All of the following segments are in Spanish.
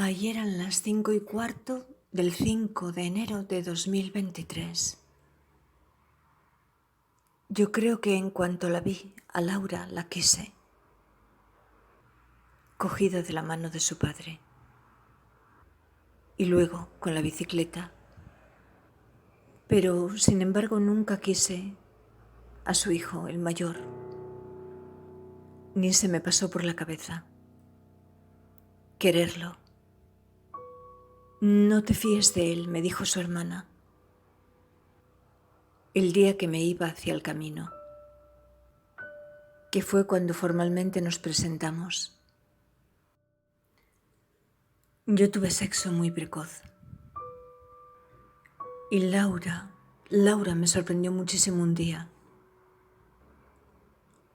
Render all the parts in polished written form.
Ayer eran las 5:15 del 5 de enero de 2023. Yo creo que en cuanto la vi, a Laura la quise, cogida de la mano de su padre. Y luego con la bicicleta. Pero, sin embargo, nunca quise a su hijo, el mayor. Ni se me pasó por la cabeza quererlo. No te fíes de él, me dijo su hermana, el día que me iba hacia el camino, que fue cuando formalmente nos presentamos. Yo tuve sexo muy precoz. Y Laura me sorprendió muchísimo un día,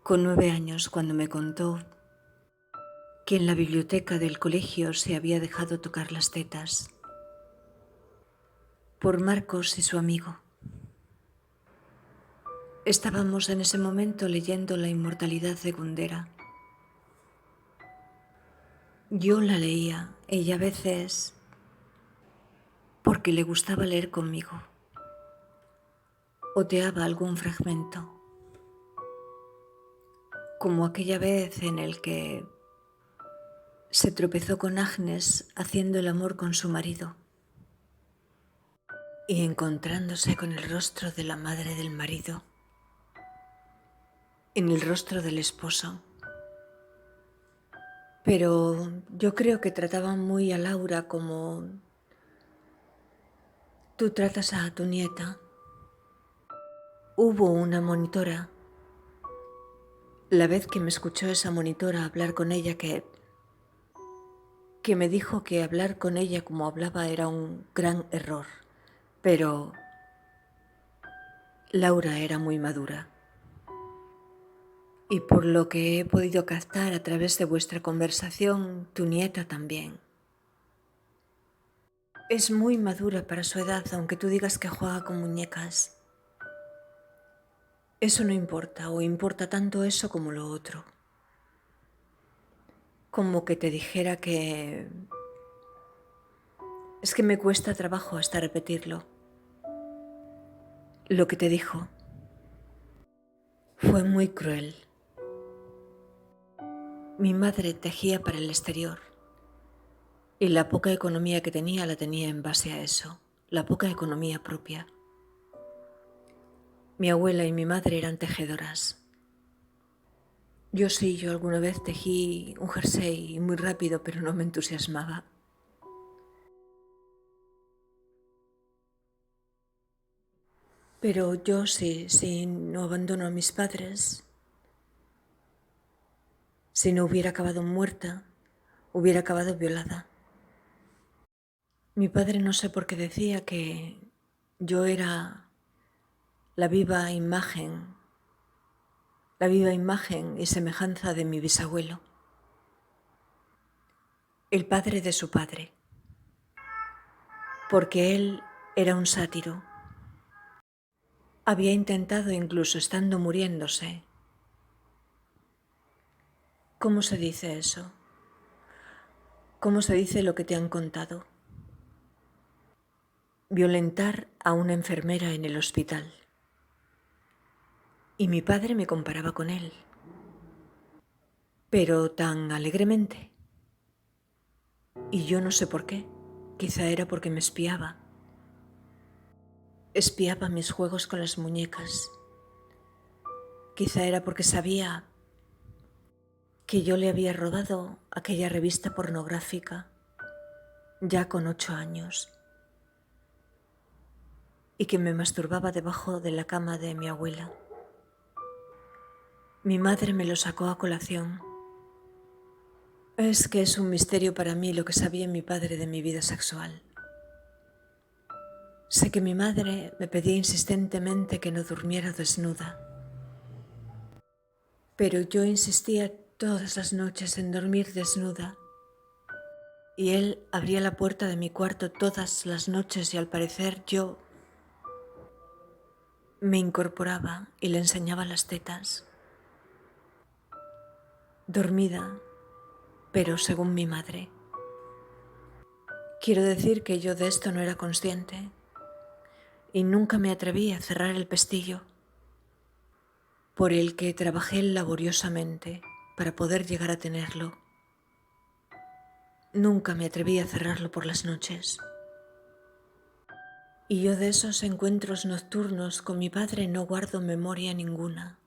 con 9 años, cuando me contó que en la biblioteca del colegio se había dejado tocar las tetas por Marcos y su amigo. Estábamos en ese momento leyendo La inmortalidad de Gundera. Yo la leía, ella a veces, porque le gustaba leer conmigo. Oteaba algún fragmento, como aquella vez en el que se tropezó con Agnes haciendo el amor con su marido y encontrándose con el rostro de la madre del marido en el rostro del esposo. Pero yo creo que trataban muy a Laura como tú tratas a tu nieta. Hubo una monitora, la vez que me escuchó esa monitora hablar con ella, que me dijo que hablar con ella como hablaba era un gran error, pero Laura era muy madura. Y por lo que he podido captar a través de vuestra conversación, tu nieta también. Es muy madura para su edad, aunque tú digas que juega con muñecas. Eso no importa, o importa tanto eso como lo otro. Como que te dijera que... Es que me cuesta trabajo hasta repetirlo. Lo que te dijo fue muy cruel. Mi madre tejía para el exterior y la poca economía que tenía la tenía en base a eso, la poca economía propia. Mi abuela y mi madre eran tejedoras. Yo alguna vez tejí un jersey muy rápido, pero no me entusiasmaba. Pero yo si no abandono a mis padres, si no hubiera acabado muerta, hubiera acabado violada. Mi padre no sé por qué decía que yo era la viva imagen y semejanza de mi bisabuelo, el padre de su padre, porque él era un sátiro. Había intentado, incluso estando muriéndose. ¿Cómo se dice eso? ¿Cómo se dice lo que te han contado? Violentar a una enfermera en el hospital. Y mi padre me comparaba con él, pero tan alegremente. Y yo no sé por qué, quizá era porque me espiaba. Espiaba mis juegos con las muñecas. Quizá era porque sabía que yo le había robado aquella revista pornográfica ya con 8 años y que me masturbaba debajo de la cama de mi abuela. Mi madre me lo sacó a colación. Es que es un misterio para mí lo que sabía mi padre de mi vida sexual. Sé que mi madre me pedía insistentemente que no durmiera desnuda, pero yo insistía todas las noches en dormir desnuda y él abría la puerta de mi cuarto todas las noches y al parecer yo me incorporaba y le enseñaba las tetas. Dormida, pero según mi madre. Quiero decir que yo de esto no era consciente y nunca me atreví a cerrar el pestillo por el que trabajé laboriosamente para poder llegar a tenerlo. Nunca me atreví a cerrarlo por las noches. Y yo de esos encuentros nocturnos con mi padre no guardo memoria ninguna.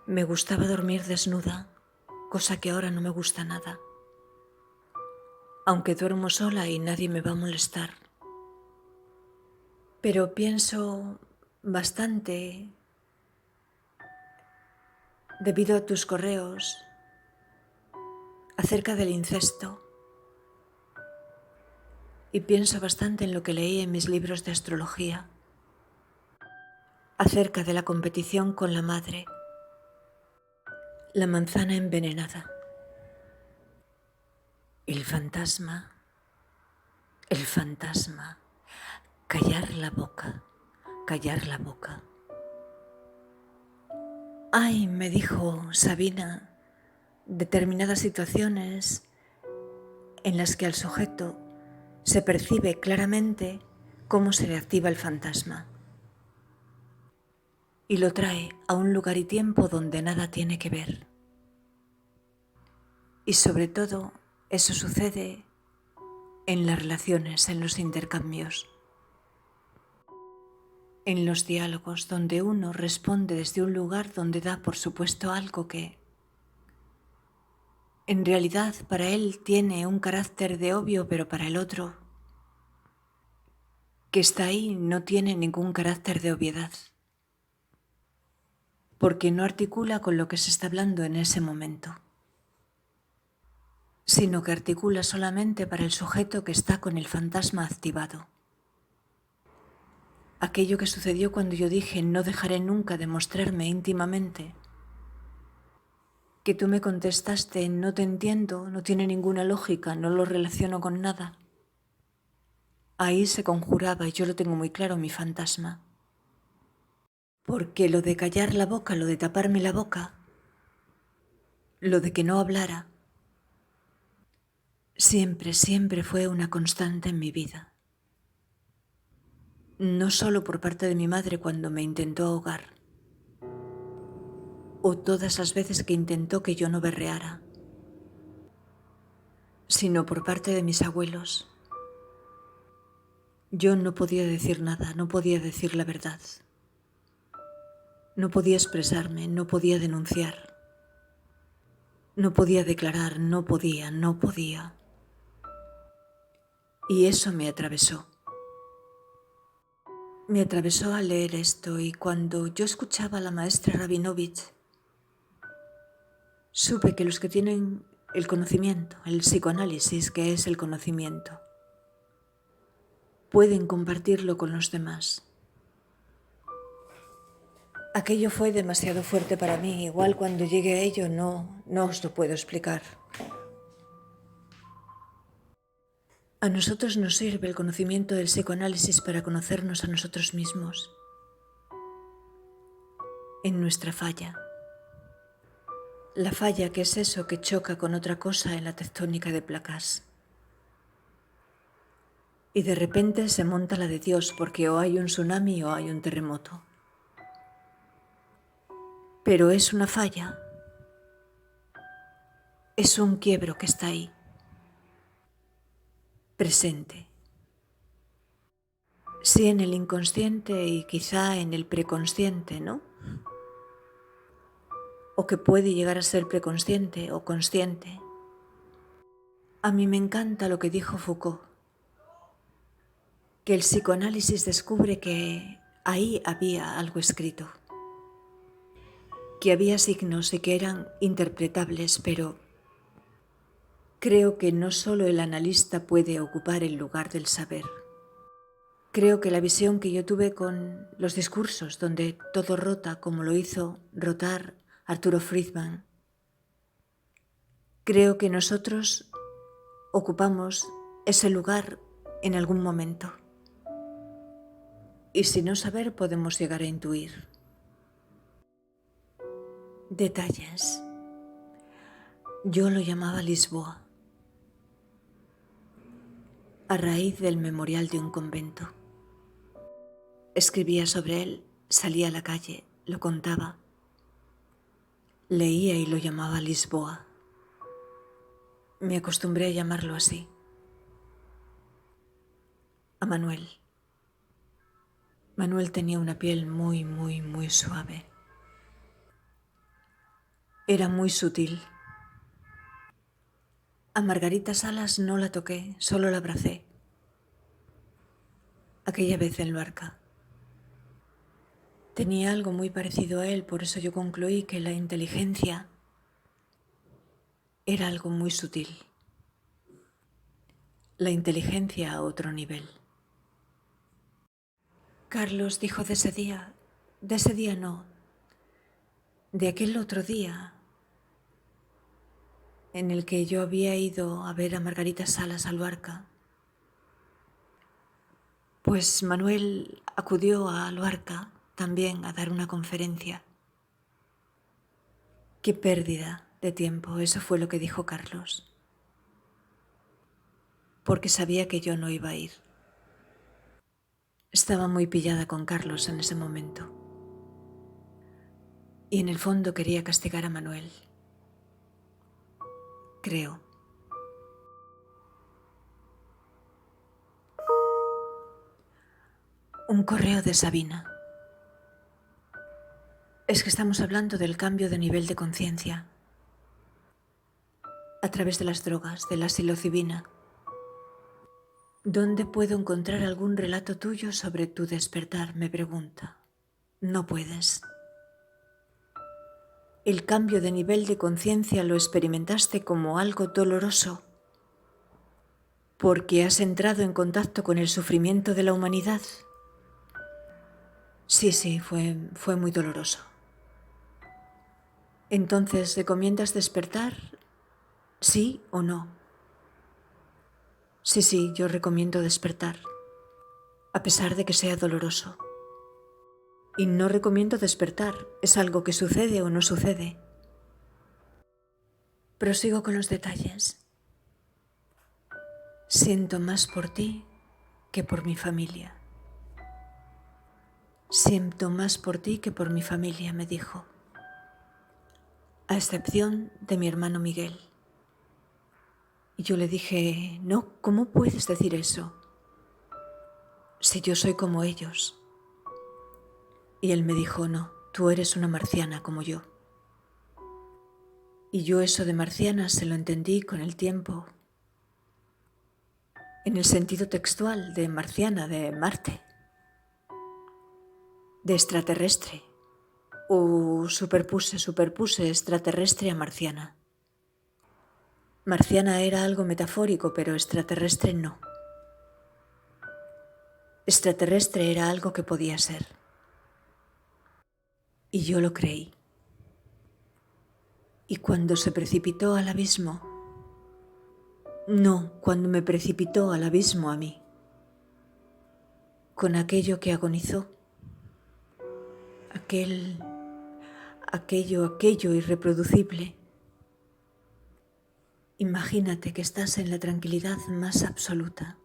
Me gustaba dormir desnuda, cosa que ahora no me gusta nada. Aunque duermo sola y nadie me va a molestar. Pero pienso bastante, debido a tus correos, acerca del incesto. Y pienso bastante en lo que leí en mis libros de astrología, acerca de la competición con la madre, la manzana envenenada, el fantasma, callar la boca, callar la boca. Ay, me dijo Sabina, determinadas situaciones en las que al sujeto se percibe claramente cómo se le activa el fantasma y lo trae a un lugar y tiempo donde nada tiene que ver. Y sobre todo, eso sucede en las relaciones, en los intercambios, en los diálogos, donde uno responde desde un lugar donde da por supuesto algo que en realidad para él tiene un carácter de obvio, pero para el otro que está ahí no tiene ningún carácter de obviedad, porque no articula con lo que se está hablando en ese momento, sino que articula solamente para el sujeto que está con el fantasma activado. Aquello que sucedió cuando yo dije no dejaré nunca de mostrarme íntimamente, que tú me contestaste no te entiendo, no tiene ninguna lógica, no lo relaciono con nada. Ahí se conjuraba, y yo lo tengo muy claro, mi fantasma. Porque lo de callar la boca, lo de taparme la boca, lo de que no hablara, siempre, siempre fue una constante en mi vida. No solo por parte de mi madre cuando me intentó ahogar, o todas las veces que intentó que yo no berreara, sino por parte de mis abuelos. Yo no podía decir nada, no podía decir la verdad. No podía expresarme, no podía denunciar. No podía declarar, no podía. Y eso me atravesó. Me atravesó al leer esto y cuando yo escuchaba a la maestra Rabinovich, supe que los que tienen el conocimiento, el psicoanálisis, que es el conocimiento, pueden compartirlo con los demás. Aquello fue demasiado fuerte para mí, igual cuando llegué a ello no os lo puedo explicar. A nosotros nos sirve el conocimiento del psicoanálisis para conocernos a nosotros mismos, en nuestra falla. La falla, que es eso que choca con otra cosa en la tectónica de placas. Y de repente se monta la de Dios porque o hay un tsunami o hay un terremoto. Pero es una falla, es un quiebro que está ahí, presente. Sí, en el inconsciente y quizá en el preconsciente, ¿no? O que puede llegar a ser preconsciente o consciente. A mí me encanta lo que dijo Foucault, que el psicoanálisis descubre que ahí había algo escrito, que había signos y que eran interpretables, pero creo que no solo el analista puede ocupar el lugar del saber. Creo que la visión que yo tuve con los discursos, donde todo rota como lo hizo rotar Arturo Friedman, creo que nosotros ocupamos ese lugar en algún momento. Y sin no saber podemos llegar a intuir. Detalles. Yo lo llamaba Lisboa. a raíz del memorial de un convento. Escribía sobre él, salía a la calle, lo contaba, leía y lo llamaba Lisboa. Me acostumbré a llamarlo así. A Manuel. Manuel tenía una piel muy, muy, muy suave. Era muy sutil. A Margarita Salas no la toqué, solo la abracé. Aquella vez en Luarca. Tenía algo muy parecido a él, por eso yo concluí que la inteligencia era algo muy sutil. La inteligencia a otro nivel. Carlos dijo de ese día no, de aquel otro día en el que yo había ido a ver a Margarita Salas a Luarca. Pues Manuel acudió a Luarca también a dar una conferencia. Qué pérdida de tiempo, eso fue lo que dijo Carlos. Porque sabía que yo no iba a ir. Estaba muy pillada con Carlos en ese momento. Y en el fondo quería castigar a Manuel. Creo. Un correo de Sabina. Es que estamos hablando del cambio de nivel de conciencia. A través de las drogas, de la psilocibina. ¿Dónde puedo encontrar algún relato tuyo sobre tu despertar?, me pregunta. No puedes. El cambio de nivel de conciencia lo experimentaste como algo doloroso porque has entrado en contacto con el sufrimiento de la humanidad. Sí, fue muy doloroso. Entonces, ¿recomiendas despertar? ¿Sí o no? Sí, yo recomiendo despertar, a pesar de que sea doloroso. Y no recomiendo despertar, es algo que sucede o no sucede. Prosigo con los detalles. Siento más por ti que por mi familia. Siento más por ti que por mi familia, me dijo. A excepción de mi hermano Miguel. Y yo le dije, no, ¿cómo puedes decir eso? Si yo soy como ellos. Y él me dijo, no, tú eres una marciana como yo. Y yo eso de marciana se lo entendí con el tiempo, en el sentido textual de marciana, de Marte, de extraterrestre, o superpuse extraterrestre a marciana. Marciana era algo metafórico, pero extraterrestre no. Extraterrestre era algo que podía ser. Y yo lo creí. Y cuando se precipitó al abismo, no, cuando me precipitó al abismo a mí, con aquello que agonizó, aquello irreproducible. Imagínate que estás en la tranquilidad más absoluta,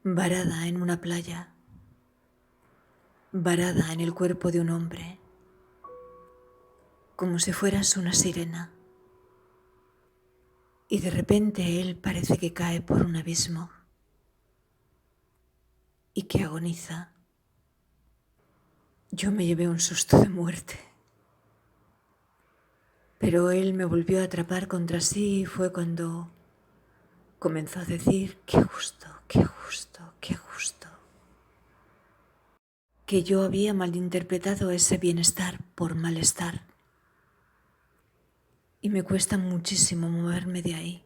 varada en una playa, varada en el cuerpo de un hombre, como si fueras una sirena. Y de repente él parece que cae por un abismo y que agoniza. Yo me llevé un susto de muerte. Pero él me volvió a atrapar contra sí y fue cuando comenzó a decir, qué justo, qué justo, qué justo. Que yo había malinterpretado ese bienestar por malestar. Y me cuesta muchísimo moverme de ahí.